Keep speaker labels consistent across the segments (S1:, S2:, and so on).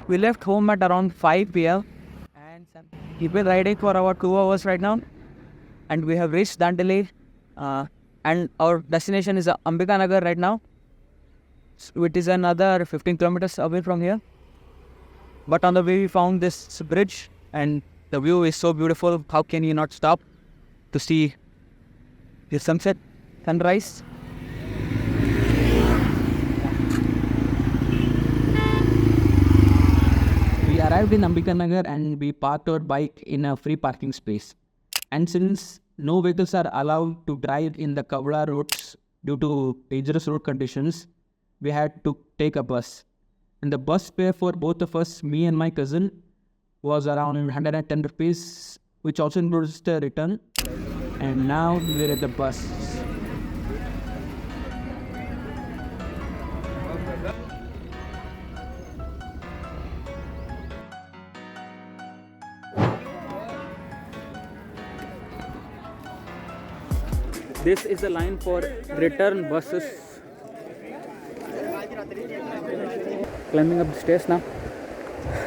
S1: We left home at around 5 p.m. and we've been riding for about 2 hours right now. And we have reached Dandeli. And our destination is Ambika Nagar right now, which is another 15 kilometers away from here. But on the way we found this bridge and the view is so beautiful. How can you not stop to see the sunset, sunrise? We arrived in Ambika Nagar and we parked our bike in a free parking space. And since no vehicles are allowed to drive in the Kavala roads due to dangerous road conditions, we had to take a bus. And the bus fare for both of us, me and my cousin, was around 110 rupees, which also includes the return. And now we're at the bus. This is the line for return buses. Climbing up the stairs now.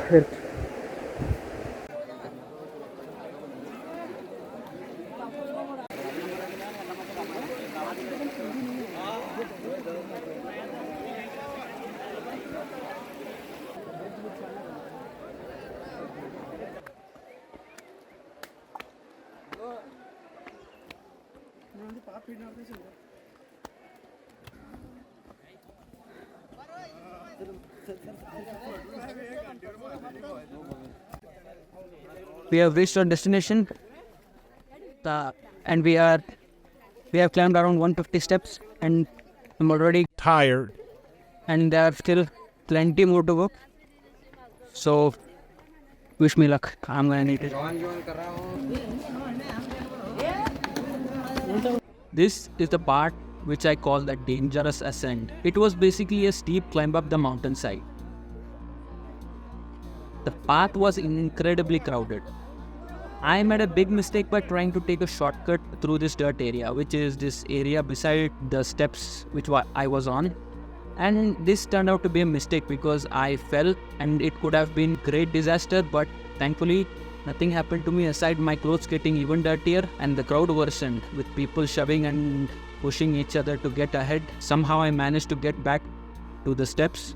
S1: Here. We have reached our destination, and we have climbed around 150 steps, and I'm already
S2: tired.
S1: And there are still plenty more to go. So, wish me luck. I'm gonna need it. This is the part which I call the dangerous ascent. It was basically a steep climb up the mountainside. The path was incredibly crowded. I made a big mistake by trying to take a shortcut through this dirt area, which is this area beside the steps which I was on. And this turned out to be a mistake because I fell and it could have been great disaster, but thankfully nothing happened to me aside my clothes getting even dirtier and the crowd worsened with people shoving and pushing each other to get ahead. Somehow I managed to get back to the steps.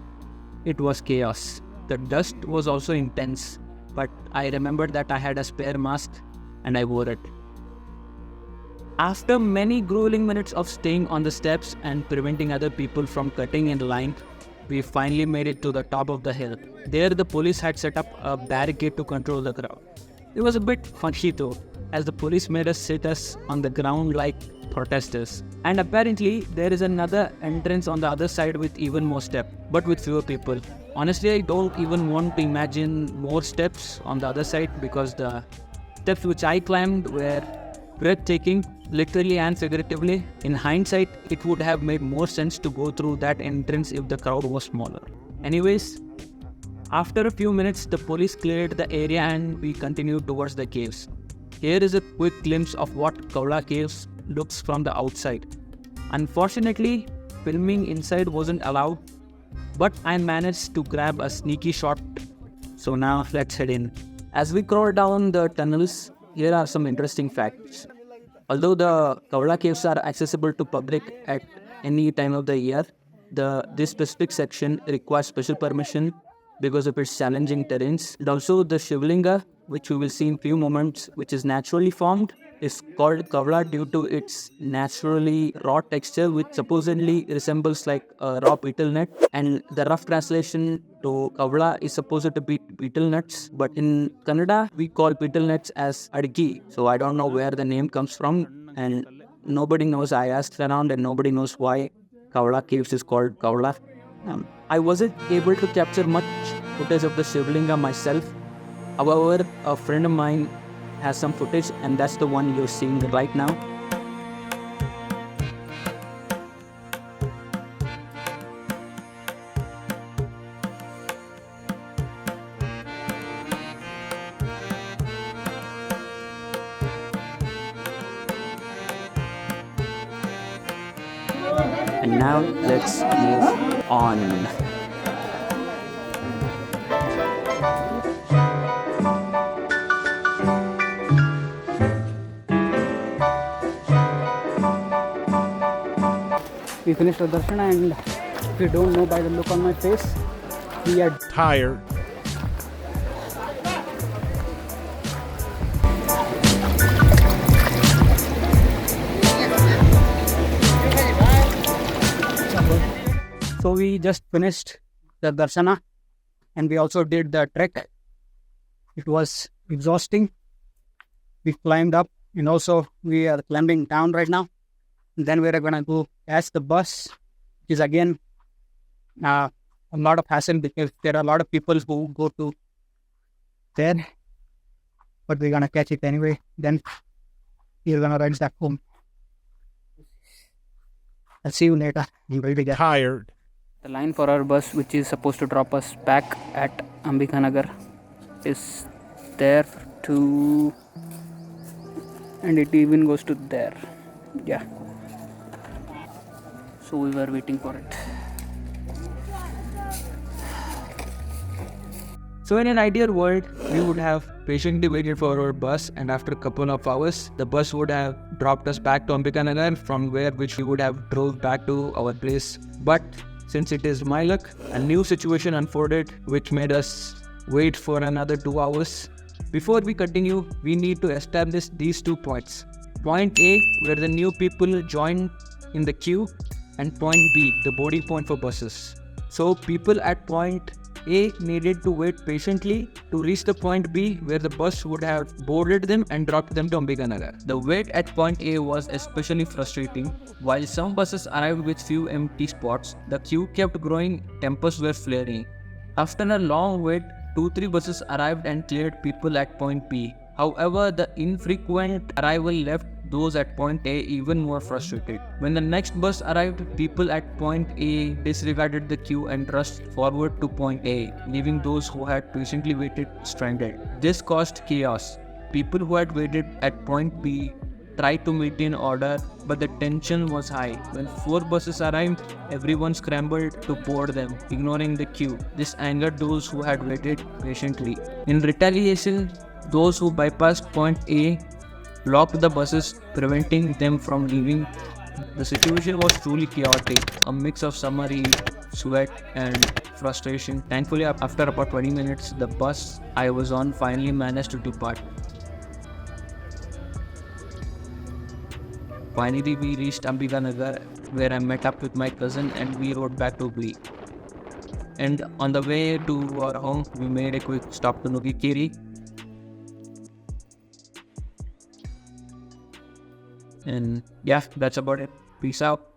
S1: It was chaos. The dust was also intense, but I remembered that I had a spare mask and I wore it. After many grueling minutes of staying on the steps and preventing other people from cutting in line, we finally made it to the top of the hill. There the police had set up a barricade to control the crowd. It was a bit funny though, as the police made us sit on the ground like protesters. And apparently there is another entrance on the other side with even more steps, but with fewer people. Honestly, I don't even want to imagine more steps on the other side because the steps which I climbed were breathtaking, literally and figuratively. In hindsight, it would have made more sense to go through that entrance if the crowd was smaller. Anyways, after a few minutes, the police cleared the area and we continued towards the caves. Here is a quick glimpse of what Kavala Caves looks from the outside. Unfortunately, filming inside wasn't allowed, but I managed to grab a sneaky shot. So now let's head in. As we crawl down the tunnels, here are some interesting facts. Although the Kavala Caves are accessible to public at any time of the year, this specific section requires special permission because of its challenging terrains. And also the Shivlinga, which we will see in few moments, which is naturally formed, is called Kavala due to its naturally raw texture, which supposedly resembles like a raw betel nut. And the rough translation to Kavala is supposed to be betel nuts, but in Kannada we call betel nuts as adgi. So I don't know where the name comes from, and nobody knows. I asked around and nobody knows why Kavala Caves is called Kavala. I wasn't able to capture much footage of the Shivlinga myself. However, a friend of mine has some footage, and that's the one you're seeing right now. And now let's move on.
S2: We finished our darshan, and if you don't know by the look on my face, we are
S3: tired.
S2: So we just finished the darshana, and we also did the trek. It was exhausting. We climbed up, and also we are climbing down right now. And then we're gonna go catch the bus, which is again a lot of hassle because there are a lot of people who go to there, but we're gonna catch it anyway. Then we're gonna ride back home. I'll see you later. I'm really
S3: Tired.
S2: The line for our bus, which is supposed to drop us back at Ambikanagar, is there to, and it even goes to there. Yeah. So we were waiting for it.
S1: So in an ideal world, we would have patiently waited for our bus, and after a couple of hours, the bus would have dropped us back to Ambikanagar, from which we would have drove back to our place. But since it is my luck, a new situation unfolded which made us wait for another 2 hours. Before we continue, we need to establish these 2 points. Point A, where the new people join in the queue, and point B, the boarding point for buses. So people at point A needed to wait patiently to reach the point B, where the bus would have boarded them and dropped them to Ambikanagar. The wait at point A was especially frustrating. While some buses arrived with few empty spots, the queue kept growing, tempers were flaring. After a long wait, 2-3 buses arrived and cleared people at point B. However, the infrequent arrival left those at point A even more frustrated. When the next bus arrived, people at point A disregarded the queue and rushed forward to point A, leaving those who had patiently waited stranded. This caused chaos. People who had waited at point B tried to maintain order, but the tension was high. When 4 buses arrived, everyone scrambled to board them, ignoring the queue. This angered those who had waited patiently. In retaliation, those who bypassed point A blocked the buses, preventing them from leaving. The situation was truly chaotic, a mix of summer heat, sweat, and frustration. Thankfully, after about 20 minutes, the bus I was on finally managed to depart. Finally, we reached Ambikanagar, where I met up with my cousin and we rode back to Hubli. And on the way to our home, we made a quick stop to Nugikiri. And yeah, that's about it. Peace out.